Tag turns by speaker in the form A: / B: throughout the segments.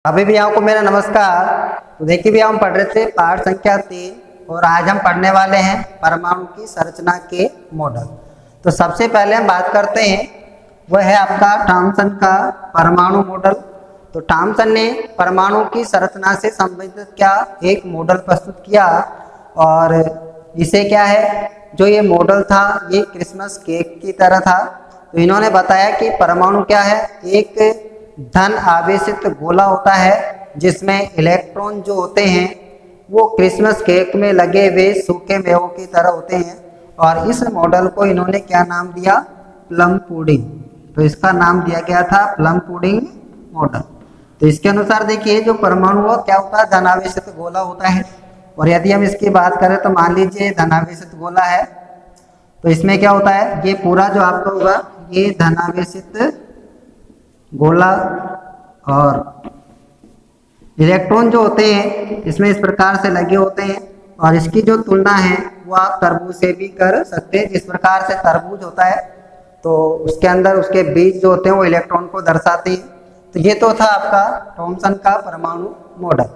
A: अभी भी आपको मेरा नमस्कार। तो देखिए भी हम पढ़ रहे थे पाठ संख्या 3 और आज हम पढ़ने वाले हैं परमाणु की संरचना के मॉडल। तो सबसे पहले हम बात करते हैं वह है आपका थॉमसन का परमाणु मॉडल। तो थॉमसन ने परमाणु की संरचना से संबंधित क्या एक मॉडल प्रस्तुत किया और इसे क्या है जो ये मॉडल था ये क्रिसमस केक की तरह था। तो इन्होंने बताया कि परमाणु क्या है, एक धन आवेशित गोला होता है जिसमें इलेक्ट्रॉन जो होते हैं वो क्रिसमस केक में लगे हुए सूखे मेवों की तरह होते हैं। और इस मॉडल को इन्होंने क्या नाम दिया, प्लम पुडिंग। तो इसका नाम दिया गया था प्लम पुडिंग मॉडल। तो इसके अनुसार देखिए जो परमाणु हो क्या होता है, धनावेशित गोला होता है। और यदि हम इसकी बात करें तो मान लीजिए धनावेशित गोला है तो इसमें क्या होता है, ये पूरा जो आपका होगा ये धनावेशित गोला और इलेक्ट्रॉन जो होते हैं इसमें इस प्रकार से लगे होते हैं। और इसकी जो तुलना है वो आप तरबूज से भी कर सकते हैं। जिस प्रकार से तरबूज होता है तो उसके अंदर उसके बीज जो होते हैं वो इलेक्ट्रॉन को दर्शाते हैं। तो ये तो था आपका थॉमसन का परमाणु मॉडल।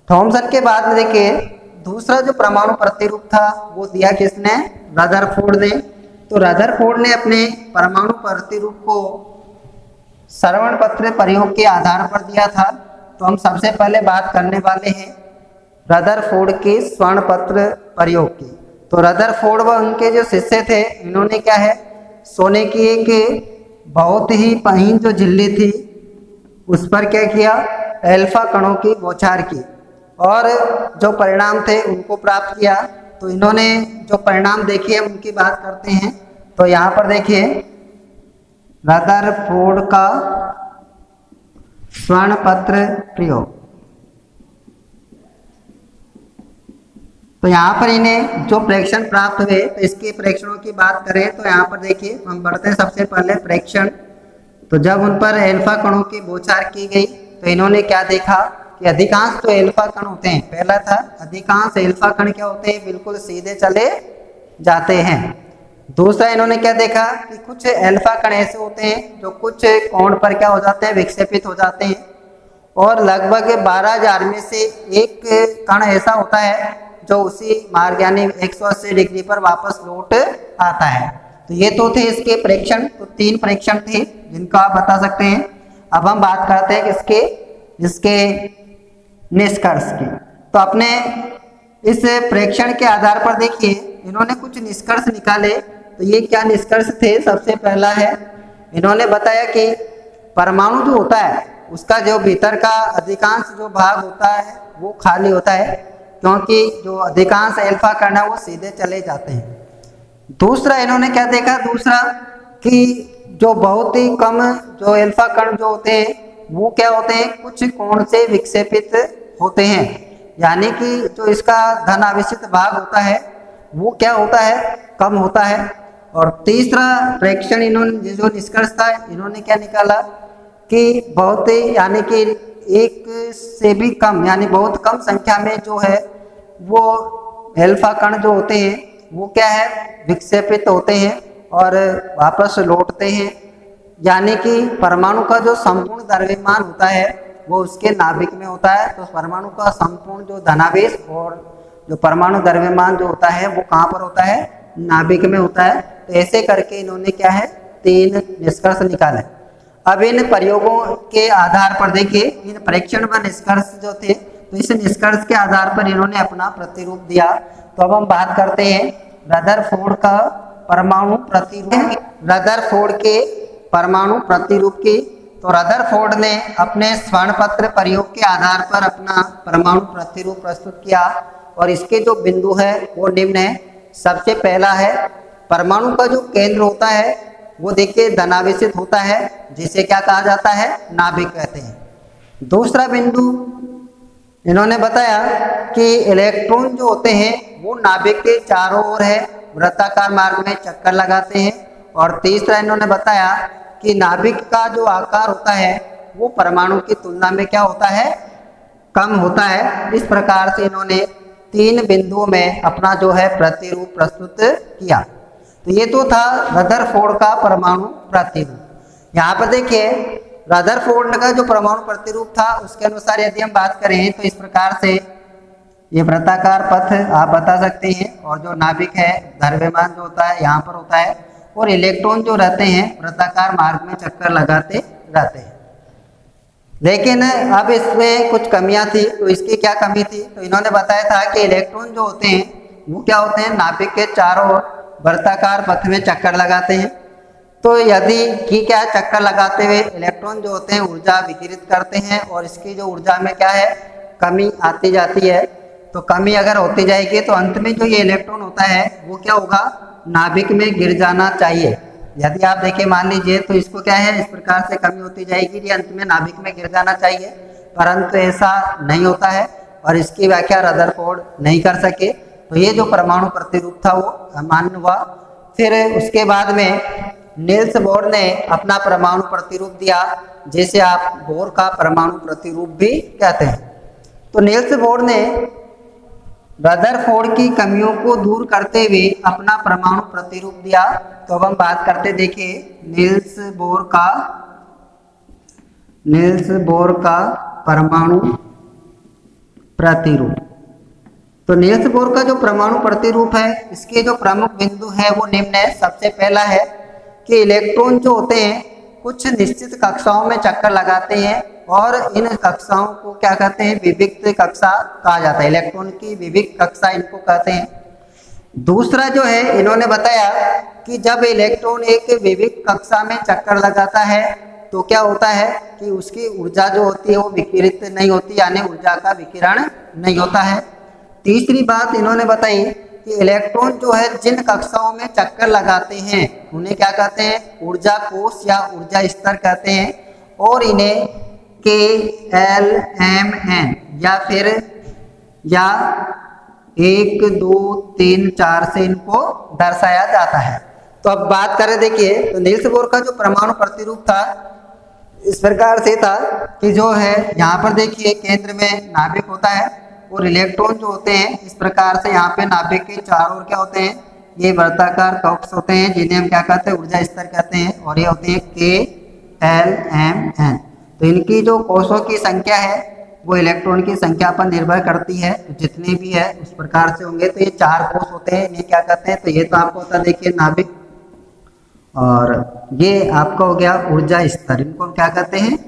A: थॉमसन के बाद में देखिए दूसरा जो परमाणु प्रतिरूप था वो दिया किसने, रदरफोर्ड ने। तो रदरफोर्ड ने अपने परमाणु प्रतिरूप को श्रवण पत्र प्रयोग के आधार पर दिया था। तो हम सबसे पहले बात करने वाले हैं रदरफोर्ड के स्वर्ण पत्र प्रयोग की। तो रदरफोर्ड व उनके जो शिष्य थे इन्होंने क्या है, सोने की एक बहुत ही महीन जो झिल्ली थी उस पर क्या किया, अल्फा कणों की बौछार की और जो परिणाम थे उनको प्राप्त किया। तो इन्होंने जो परिणाम देखिए उनकी बात करते हैं। तो यहाँ पर देखिए रदरफोर्ड का स्वर्ण पत्र प्रयोग। तो यहाँ पर इन्हें जो प्रेक्षण प्राप्त हुए तो इसके प्रेक्षणों की बात करें तो यहाँ पर देखिए हम बढ़ते हैं सबसे पहले प्रेक्षण। तो जब उन पर एल्फा कणों की बौछार की गई तो इन्होंने क्या देखा कि अधिकांश जो एल्फा कण होते हैं, पहला था अधिकांश एल्फा कण क्या होते हैं, बिल्कुल सीधे चले जाते हैं। दूसरा इन्होंने क्या देखा कि कुछ एल्फा कण ऐसे होते हैं जो कुछ कोण पर क्या हो जाते हैं, विक्षेपित हो जाते हैं। और लगभग 12,000 में से एक कण ऐसा होता है जो उसी मार्ग यानी 180 डिग्री पर वापस लौट आता है। तो ये तो थे इसके प्रेक्षण। तो 3 प्रेक्षण थे जिनको आप बता सकते हैं। अब हम बात करते हैं इसके निष्कर्ष की। तो अपने इस प्रेक्षण के आधार पर देखिए इन्होंने कुछ निष्कर्ष निकाले। तो ये क्या निष्कर्ष थे, सबसे पहला है इन्होंने बताया कि परमाणु जो होता है उसका जो भीतर का अधिकांश जो भाग होता है वो खाली होता है क्योंकि जो अधिकांश एल्फा कण है वो सीधे चले जाते हैं। दूसरा इन्होंने क्या देखा, दूसरा कि जो बहुत ही कम जो एल्फा कण जो होते हैं वो क्या होते हैं, कुछ कोण से विक्षेपित होते हैं, यानी कि जो इसका धन आवेशित भाग होता है वो क्या होता है, कम होता है। और तीसरा प्रेक्षण इन्होंने जो निष्कर्ष था इन्होंने क्या निकाला कि बहुत ही यानी कि एक से भी कम यानी बहुत कम संख्या में जो है वो एल्फा कण जो होते हैं वो क्या है, विक्षेपित होते हैं और वापस लौटते हैं। यानी कि परमाणु का जो संपूर्ण द्रव्यमान होता है वो उसके नाभिक में होता है। तो परमाणु का संपूर्ण जो धनावेश और जो परमाणु द्रव्यमान जो होता है वो कहाँ पर होता है, नाभिक में होता है। तो ऐसे करके इन्होंने क्या है 3 निष्कर्ष निकाले। अब इन प्रयोगों के आधार पर देखिए इन परीक्षण व निष्कर्ष जो थे तो इस निष्कर्ष के आधार पर इन्होंने अपना प्रतिरूप दिया। तो अब हम बात करते हैं रदरफोर्ड का परमाणु प्रतिरूप, रदरफोर्ड के परमाणु प्रतिरूप की। तो रदरफोर्ड ने अपने स्वर्ण पत्र प्रयोग के आधार पर अपना परमाणु प्रतिरूप प्रस्तुत किया और इसके जो बिंदु है वो निम्न है। सबसे पहला है परमाणु का जो केंद्र होता है वो देखिए धनावेशित होता है जिसे क्या कहा जाता है, नाभिक कहते हैं। दूसरा बिंदु इन्होंने बताया कि इलेक्ट्रॉन जो होते हैं वो नाभिक के चारों ओर है, वृत्ताकार मार्ग में चक्कर लगाते हैं। और तीसरा इन्होंने बताया कि नाभिक का जो आकार होता है वो परमाणु की तुलना में क्या होता है, कम होता है। इस प्रकार से इन्होंने 3 बिंदुओं में अपना जो है प्रतिरूप प्रस्तुत किया। तो ये तो था रदरफोर्ड का परमाणु प्रतिरूप। यहाँ पर देखिए रदरफोर्ड का जो परमाणु प्रतिरूप था उसके अनुसार यदि हम बात करें तो इस प्रकार से ये वृत्ताकार पथ आप बता सकते हैं, और जो नाभिक है द्रव्यमान जो होता है यहाँ पर होता है, और इलेक्ट्रॉन जो रहते हैं वृत्ताकार मार्ग में चक्कर लगाते रहते हैं। लेकिन अब इसमें कुछ कमियां थी, तो इसकी क्या कमी थी, तो इन्होंने बताया था कि इलेक्ट्रॉन जो होते हैं वो क्या होते हैं, नाभिक के चारों ओर वृत्ताकार पथ में चक्कर लगाते हैं। तो यदि कि क्या चक्कर लगाते हुए इलेक्ट्रॉन जो होते हैं ऊर्जा विकिरित करते हैं, और इसकी जो ऊर्जा में क्या है कमी आती जाती है। तो कमी अगर होती जाएगी तो अंत में जो ये इलेक्ट्रॉन होता है वो क्या होगा, नाभिक में गिर जाना चाहिए। यदि आप देखिए मान लीजिए तो इसको क्या है, इस प्रकार से कमी होती जाएगी, ये अंत में नाभिक में गिर जाना चाहिए, परंतु ऐसा नहीं होता है और इसकी व्याख्या रदरफोर्ड नहीं कर सके। तो ये जो परमाणु प्रतिरूप था वो अमान्य हुआ। फिर उसके बाद में नील्स बोर ने अपना परमाणु प्रतिरूप दिया, जिसे आप बोर का परमाणु प्रतिरूप भी कहते हैं। तो नील्स बोर ने रदरफोर्ड की कमियों को दूर करते हुए अपना परमाणु प्रतिरूप दिया। तो अब हम बात करते देखिए नील्स बोर का परमाणु प्रतिरूप। तो नील्स बोर का जो परमाणु प्रतिरूप है इसके जो प्रमुख बिंदु है वो निम्न है। सबसे पहला है कि इलेक्ट्रॉन जो होते हैं कुछ निश्चित कक्षाओं में चक्कर लगाते हैं, और इन कक्षाओं को क्या कहते हैं, विविक्त कक्षा कहा जाता है। इलेक्ट्रॉन की विविक्त कक्षा इनको कहते हैं। दूसरा जो है इन्होंने बताया कि जब इलेक्ट्रॉन एक विविक्त कक्षा में चक्कर लगाता है तो क्या होता है कि उसकी ऊर्जा जो होती है वो विकिरित नहीं होती, यानी ऊर्जा का विकिरण नहीं होता है। तीसरी बात इन्होंने बताई कि इलेक्ट्रॉन जो है जिन कक्षाओं में चक्कर लगाते हैं उन्हें क्या कहते हैं, ऊर्जा कोश या ऊर्जा स्तर कहते हैं, और इन्हें KLMN या 1 2 3 4 से इनको दर्शाया जाता है। तो अब बात करें देखिए तो नील्स बोर का जो परमाणु प्रतिरूप था इस प्रकार से था कि जो है यहाँ पर देखिए केंद्र में नाभिक होता है, और इलेक्ट्रॉन जो होते हैं इस प्रकार से यहाँ पे नाभिक के चारों ओर क्या होते हैं, ये वृत्ताकार कक्ष होते हैं जिन्हें हम क्या कहते हैं, ऊर्जा स्तर कहते हैं, और ये होते हैं KLMN। तो इनकी जो कोषों की संख्या है वो इलेक्ट्रॉन की संख्या पर निर्भर करती है, तो जितने भी है उस प्रकार से होंगे। तो ये 4 कोष होते हैं, इन्हें क्या कहते हैं, तो ये तो आपको होता है देखिए नाभिक, और ये आपका हो गया ऊर्जा स्तर, इनको हम क्या कहते हैं,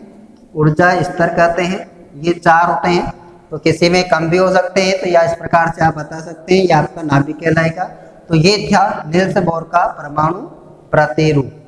A: ऊर्जा स्तर कहते हैं। ये 4 होते हैं, तो किसी में कम भी हो सकते हैं, तो या इस प्रकार से आप बता सकते हैं, ये आपका नाभिक कहलाएगा। तो ये था नील्स बोर का परमाणु प्रतिरूप।